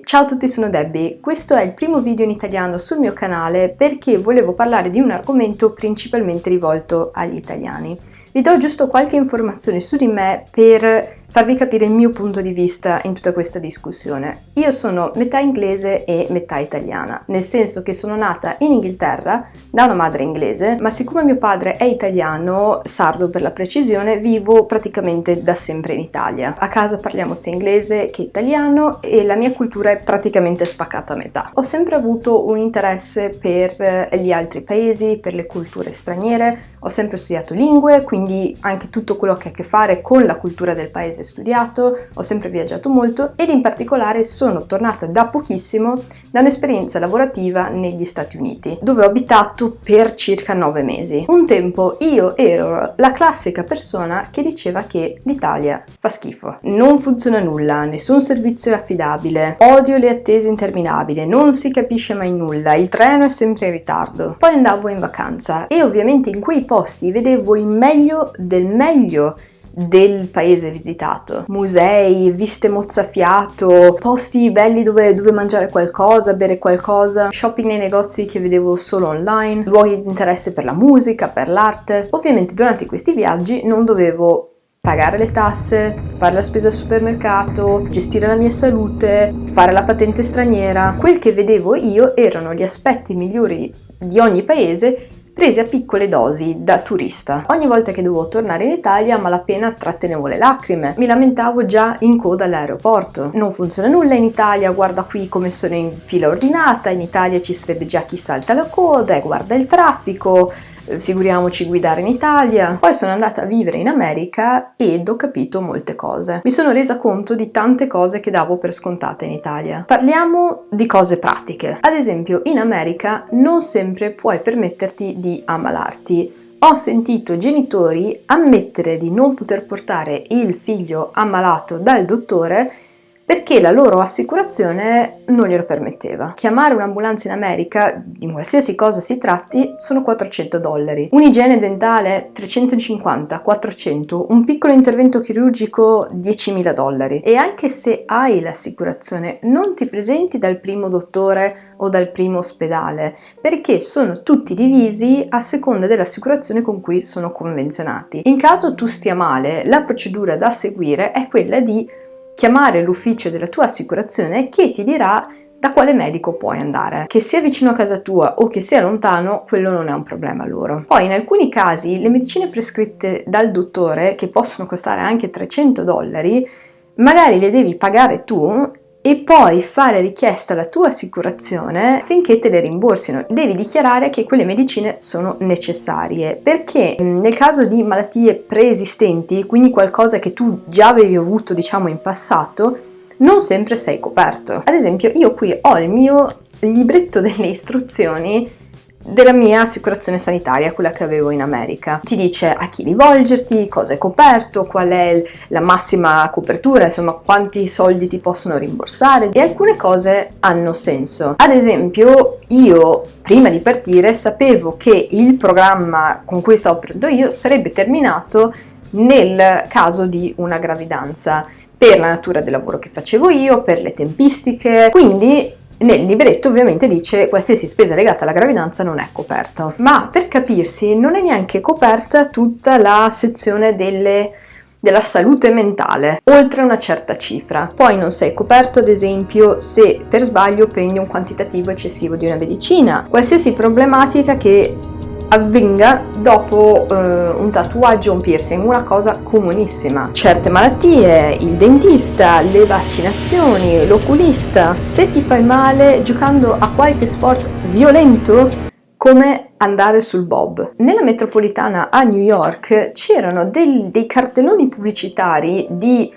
Ciao a tutti, sono Debbie. Questo è il primo video in italiano sul mio canale perché volevo parlare di un argomento principalmente rivolto agli italiani. Vi do giusto qualche informazione su di me per farvi capire il mio punto di vista in tutta questa discussione. Io sono metà inglese e metà italiana, nel senso che sono nata in Inghilterra da una madre inglese, ma siccome mio padre è italiano, sardo per la precisione, vivo praticamente da sempre in Italia. A casa parliamo sia inglese che italiano e la mia cultura è praticamente spaccata a metà. Ho sempre avuto un interesse per gli altri paesi, per le culture straniere, ho sempre studiato lingue, quindi anche tutto quello che ha a che fare con la cultura del paese studiato, ho sempre viaggiato molto ed in particolare sono tornata da pochissimo da un'esperienza lavorativa negli Stati Uniti, dove ho abitato per circa 9 mesi. Un tempo io ero la classica persona che diceva che l'Italia fa schifo, non funziona nulla, nessun servizio è affidabile, odio le attese interminabili, non si capisce mai nulla, il treno è sempre in ritardo. Poi andavo in vacanza e ovviamente in quei posti vedevo il meglio del paese visitato, musei, viste mozzafiato, posti belli dove mangiare qualcosa, bere qualcosa, shopping nei negozi che vedevo solo online, luoghi di interesse per la musica, per l'arte. Ovviamente durante questi viaggi non dovevo pagare le tasse, fare la spesa al supermercato, gestire la mia salute, fare la patente straniera. Quel che vedevo io erano gli aspetti migliori di ogni paese presi a piccole dosi da turista. Ogni volta che dovevo tornare in Italia a malapena trattenevo le lacrime, mi lamentavo già in coda all'aeroporto. Non funziona nulla in Italia, guarda qui come sono in fila ordinata, in Italia ci sarebbe già chi salta la coda e guarda il traffico, figuriamoci guidare in Italia. Poi sono andata a vivere in America ed ho capito molte cose. Mi sono resa conto di tante cose che davo per scontate in Italia. Parliamo di cose pratiche. Ad esempio, in America non sempre puoi permetterti di ammalarti. Ho sentito genitori ammettere di non poter portare il figlio ammalato dal dottore perché la loro assicurazione non glielo permetteva. Chiamare un'ambulanza in America, di qualsiasi cosa si tratti, sono $400. Un'igiene dentale 350, 400, un piccolo intervento chirurgico $10.000. E anche se hai l'assicurazione, non ti presenti dal primo dottore o dal primo ospedale, perché sono tutti divisi a seconda dell'assicurazione con cui sono convenzionati. In caso tu stia male, la procedura da seguire è quella di chiamare l'ufficio della tua assicurazione che ti dirà da quale medico puoi andare. Che sia vicino a casa tua o che sia lontano, quello non è un problema loro. Poi in alcuni casi le medicine prescritte dal dottore, che possono costare anche $300, magari le devi pagare tu e poi fare richiesta alla tua assicurazione finché te le rimborsino. Devi dichiarare che quelle medicine sono necessarie, perché nel caso di malattie preesistenti, quindi qualcosa che tu già avevi avuto diciamo in passato, non sempre sei coperto. Ad esempio io qui ho il mio libretto delle istruzioni della mia assicurazione sanitaria, quella che avevo in America. Ti dice a chi rivolgerti, cosa è coperto, qual è la massima copertura, insomma quanti soldi ti possono rimborsare, e alcune cose hanno senso. Ad esempio io prima di partire sapevo che il programma con cui stavo operando io sarebbe terminato nel caso di una gravidanza, per la natura del lavoro che facevo io, per le tempistiche, quindi nel libretto ovviamente dice qualsiasi spesa legata alla gravidanza non è coperto, ma per capirsi non è neanche coperta tutta la sezione della salute mentale, oltre una certa cifra. Poi non sei coperto ad esempio se per sbaglio prendi un quantitativo eccessivo di una medicina, qualsiasi problematica che avvenga dopo un tatuaggio o un piercing, una cosa comunissima. Certe malattie, il dentista, le vaccinazioni, l'oculista, se ti fai male giocando a qualche sport violento, come andare sul bob. Nella metropolitana a New York c'erano dei cartelloni pubblicitari di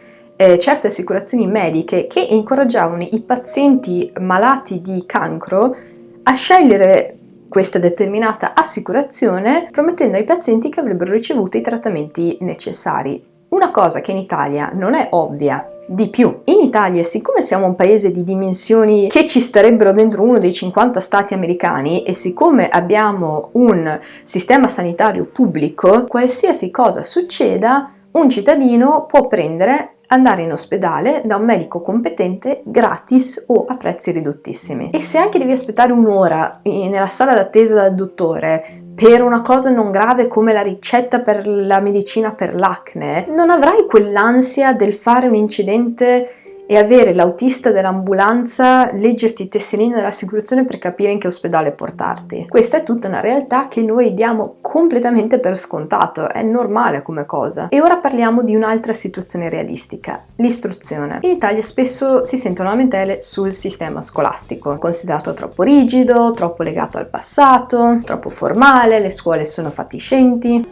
certe assicurazioni mediche che incoraggiavano i pazienti malati di cancro a scegliere questa determinata assicurazione, promettendo ai pazienti che avrebbero ricevuto i trattamenti necessari. Una cosa che in Italia non è ovvia. Di più, in Italia, siccome siamo un paese di dimensioni che ci starebbero dentro uno dei 50 stati americani e siccome abbiamo un sistema sanitario pubblico, qualsiasi cosa succeda, un cittadino può prendere andare in ospedale da un medico competente gratis o a prezzi ridottissimi. E se anche devi aspettare un'ora nella sala d'attesa dal dottore per una cosa non grave come la ricetta per la medicina per l'acne, non avrai quell'ansia del fare un incidente e avere l'autista dell'ambulanza leggerti il tesserino dell'assicurazione per capire in che ospedale portarti. Questa è tutta una realtà che noi diamo completamente per scontato, è normale come cosa. E ora parliamo di un'altra situazione realistica, l'istruzione. In Italia spesso si sentono lamentele sul sistema scolastico, considerato troppo rigido, troppo legato al passato, troppo formale, le scuole sono fatiscenti.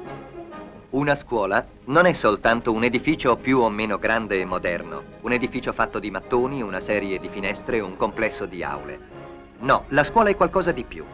Una scuola non è soltanto un edificio più o meno grande e moderno, un edificio fatto di mattoni, una serie di finestre e un complesso di aule. No, la scuola è qualcosa di più.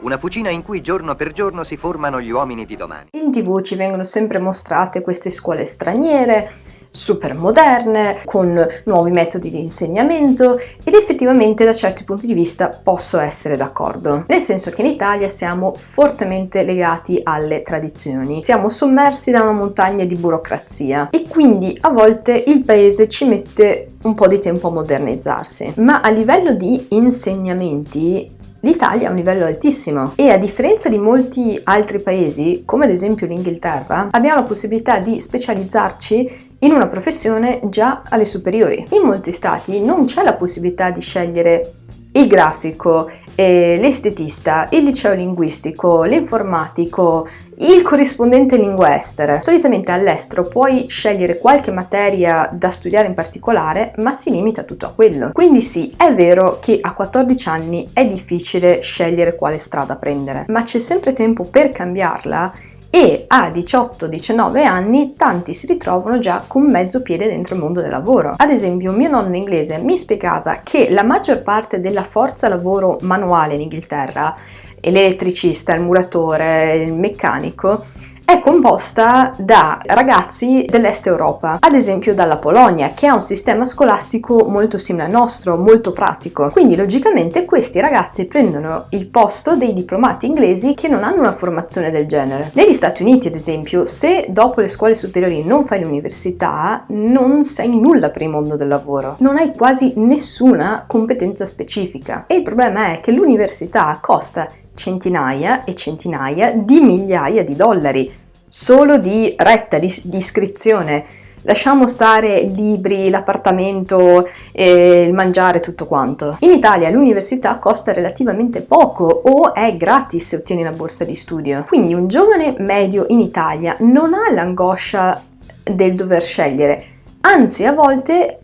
Una fucina in cui giorno per giorno si formano gli uomini di domani. In TV ci vengono sempre mostrate queste scuole straniere, super moderne, con nuovi metodi di insegnamento, ed effettivamente da certi punti di vista posso essere d'accordo, nel senso che in Italia siamo fortemente legati alle tradizioni, siamo sommersi da una montagna di burocrazia e quindi a volte il paese ci mette un po' di tempo a modernizzarsi, ma a livello di insegnamenti l'Italia ha un livello altissimo e a differenza di molti altri paesi, come ad esempio l'Inghilterra, abbiamo la possibilità di specializzarci in una professione già alle superiori. In molti stati non c'è la possibilità di scegliere il grafico, l'estetista, il liceo linguistico, l'informatico, il corrispondente in lingue estere. Solitamente all'estero puoi scegliere qualche materia da studiare in particolare, ma si limita tutto a quello. Quindi sì, è vero che a 14 anni è difficile scegliere quale strada prendere, ma c'è sempre tempo per cambiarla. E a 18-19 anni tanti si ritrovano già con mezzo piede dentro il mondo del lavoro. Ad esempio, mio nonno inglese mi spiegava che la maggior parte della forza lavoro manuale in Inghilterra, l'elettricista, il muratore, il meccanico, è composta da ragazzi dell'Est Europa, ad esempio dalla Polonia, che ha un sistema scolastico molto simile al nostro, molto pratico. Quindi logicamente questi ragazzi prendono il posto dei diplomati inglesi che non hanno una formazione del genere. Negli Stati Uniti, ad esempio, se dopo le scuole superiori non fai l'università, non sei nulla per il mondo del lavoro, non hai quasi nessuna competenza specifica. E il problema è che l'università costa centinaia e centinaia di migliaia di dollari solo di retta, di iscrizione. Lasciamo stare libri, l'appartamento, il mangiare, tutto quanto. In Italia l'università costa relativamente poco o è gratis se ottieni una borsa di studio. Quindi un giovane medio in Italia non ha l'angoscia del dover scegliere, anzi a volte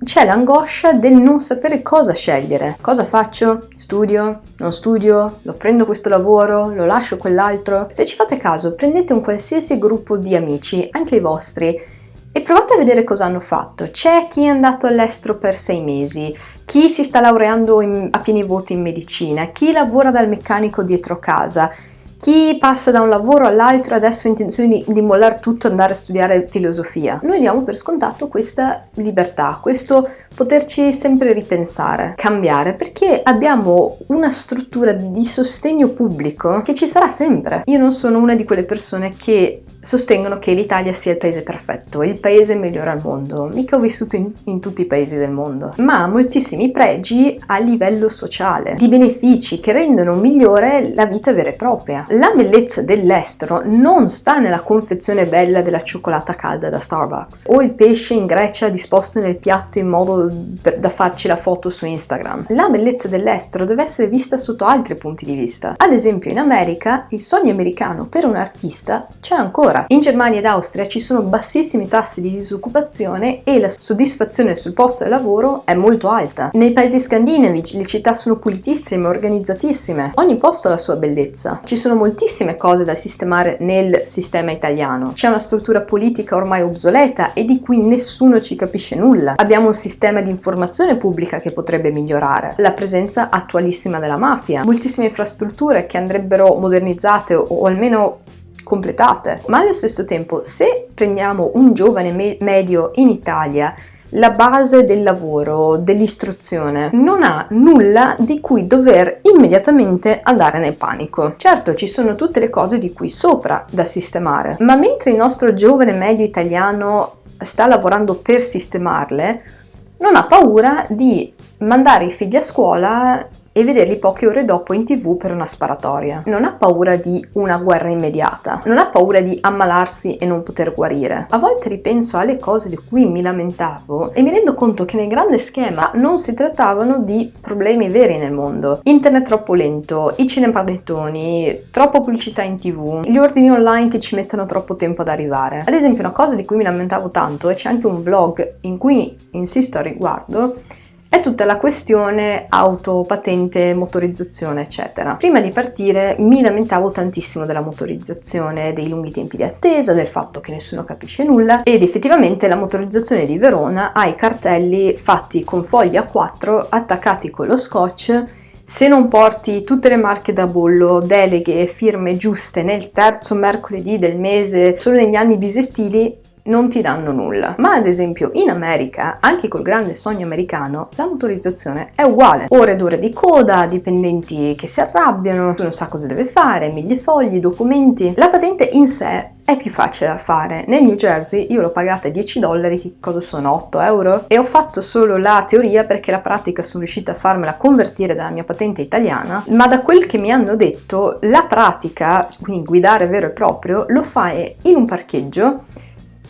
c'è l'angoscia del non sapere cosa scegliere. Cosa faccio? Studio? Non studio? Lo prendo questo lavoro? Lo lascio quell'altro? Se ci fate caso, prendete un qualsiasi gruppo di amici, anche i vostri, e provate a vedere cosa hanno fatto. C'è chi è andato all'estero per 6 mesi, chi si sta laureando a pieni voti in medicina, chi lavora dal meccanico dietro casa, chi passa da un lavoro all'altro e adesso ha intenzione di mollare tutto e andare a studiare filosofia. Noi diamo per scontato questa libertà, questo poterci sempre ripensare, cambiare, perché abbiamo una struttura di sostegno pubblico che ci sarà sempre. Io non sono una di quelle persone che sostengono che l'Italia sia il paese perfetto, il paese migliore al mondo. Mica ho vissuto in tutti i paesi del mondo, ma ha moltissimi pregi a livello sociale, di benefici che rendono migliore la vita vera e propria. La bellezza dell'estero non sta nella confezione bella della cioccolata calda da Starbucks o il pesce in Grecia disposto nel piatto in modo da farci la foto su Instagram. La bellezza dell'estero deve essere vista sotto altri punti di vista. Ad esempio in America il sogno americano per un artista c'è ancora. In Germania ed Austria ci sono bassissimi tassi di disoccupazione e la soddisfazione sul posto di lavoro è molto alta. Nei paesi scandinavi le città sono pulitissime, organizzatissime, ogni posto ha la sua bellezza. Ci sono moltissime cose da sistemare nel sistema italiano. C'è una struttura politica ormai obsoleta e di cui nessuno ci capisce nulla. Abbiamo un sistema di informazione pubblica che potrebbe migliorare, la presenza attualissima della mafia, moltissime infrastrutture che andrebbero modernizzate o almeno completate. Ma allo stesso tempo, se prendiamo un giovane medio in Italia, la base del lavoro, dell'istruzione, non ha nulla di cui dover immediatamente andare nel panico. Certo, ci sono tutte le cose di qui sopra da sistemare, ma mentre il nostro giovane medio italiano sta lavorando per sistemarle, non ha paura di mandare i figli a scuola e vederli poche ore dopo in TV per una sparatoria. Non ha paura di una guerra immediata, non ha paura di ammalarsi e non poter guarire. A volte ripenso alle cose di cui mi lamentavo e mi rendo conto che nel grande schema non si trattavano di problemi veri nel mondo. Internet troppo lento, i cinepanettoni, troppa pubblicità in TV, gli ordini online che ci mettono troppo tempo ad arrivare. Ad esempio, una cosa di cui mi lamentavo tanto, e c'è anche un vlog in cui insisto a riguardo, è tutta la questione auto, patente, motorizzazione, eccetera. Prima di partire mi lamentavo tantissimo della motorizzazione, dei lunghi tempi di attesa, del fatto che nessuno capisce nulla, ed effettivamente la motorizzazione di Verona ha i cartelli fatti con fogli A4 attaccati con lo scotch. Se non porti tutte le marche da bollo, deleghe e firme giuste nel terzo mercoledì del mese, solo negli anni bisestili, non ti danno nulla. Ma ad esempio in America, anche col grande sogno americano, la motorizzazione è uguale. Ore ed ore di coda, dipendenti che si arrabbiano, tu non sa cosa deve fare, 1000 fogli, documenti. La patente in sé è più facile da fare. Nel New Jersey io l'ho pagata $10, che cosa sono, 8 euro? E ho fatto solo la teoria perché la pratica sono riuscita a farmela convertire dalla mia patente italiana, ma da quel che mi hanno detto, la pratica, quindi guidare vero e proprio, lo fai in un parcheggio,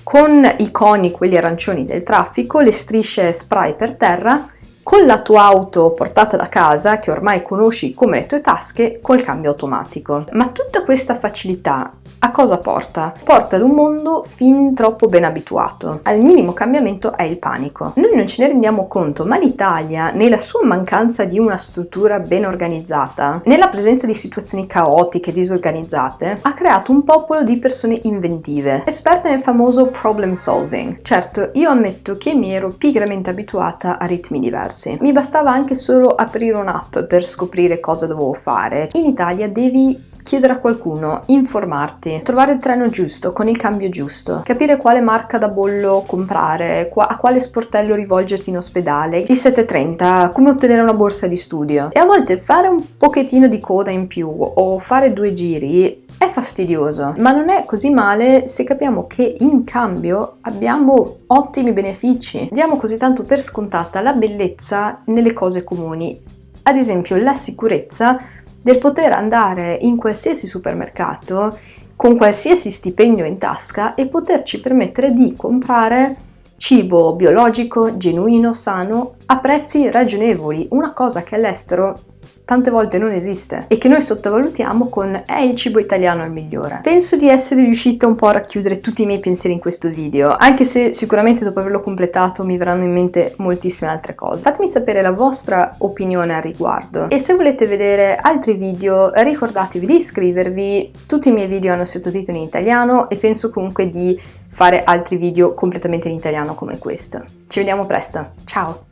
con i coni, quelli arancioni del traffico, le strisce spray per terra, con la tua auto portata da casa, che ormai conosci come le tue tasche, col cambio automatico. Ma tutta questa facilità a cosa porta? Porta ad un mondo fin troppo ben abituato. Al minimo cambiamento è il panico. Noi non ce ne rendiamo conto, ma l'Italia, nella sua mancanza di una struttura ben organizzata, nella presenza di situazioni caotiche, disorganizzate, ha creato un popolo di persone inventive, esperte nel famoso problem solving. Certo, io ammetto che mi ero pigramente abituata a ritmi diversi. Mi bastava anche solo aprire un'app per scoprire cosa dovevo fare. In Italia devi chiedere a qualcuno, informarti, trovare il treno giusto, con il cambio giusto, capire quale marca da bollo comprare, a quale sportello rivolgerti in ospedale, il 730, come ottenere una borsa di studio. E a volte fare un pochettino di coda in più o fare 2 giri è fastidioso, ma non è così male se capiamo che in cambio abbiamo ottimi benefici. Diamo così tanto per scontata la bellezza nelle cose comuni. Ad esempio, la sicurezza del poter andare in qualsiasi supermercato con qualsiasi stipendio in tasca e poterci permettere di comprare cibo biologico, genuino, sano, a prezzi ragionevoli, una cosa che all'estero tante volte non esiste e che noi sottovalutiamo con il cibo italiano è il migliore. Penso di essere riuscita un po' a racchiudere tutti i miei pensieri in questo video, anche se sicuramente dopo averlo completato mi verranno in mente moltissime altre cose. Fatemi sapere la vostra opinione al riguardo e se volete vedere altri video ricordatevi di iscrivervi. Tutti i miei video hanno sottotitoli in italiano e penso comunque di fare altri video completamente in italiano come questo. Ci vediamo presto, ciao!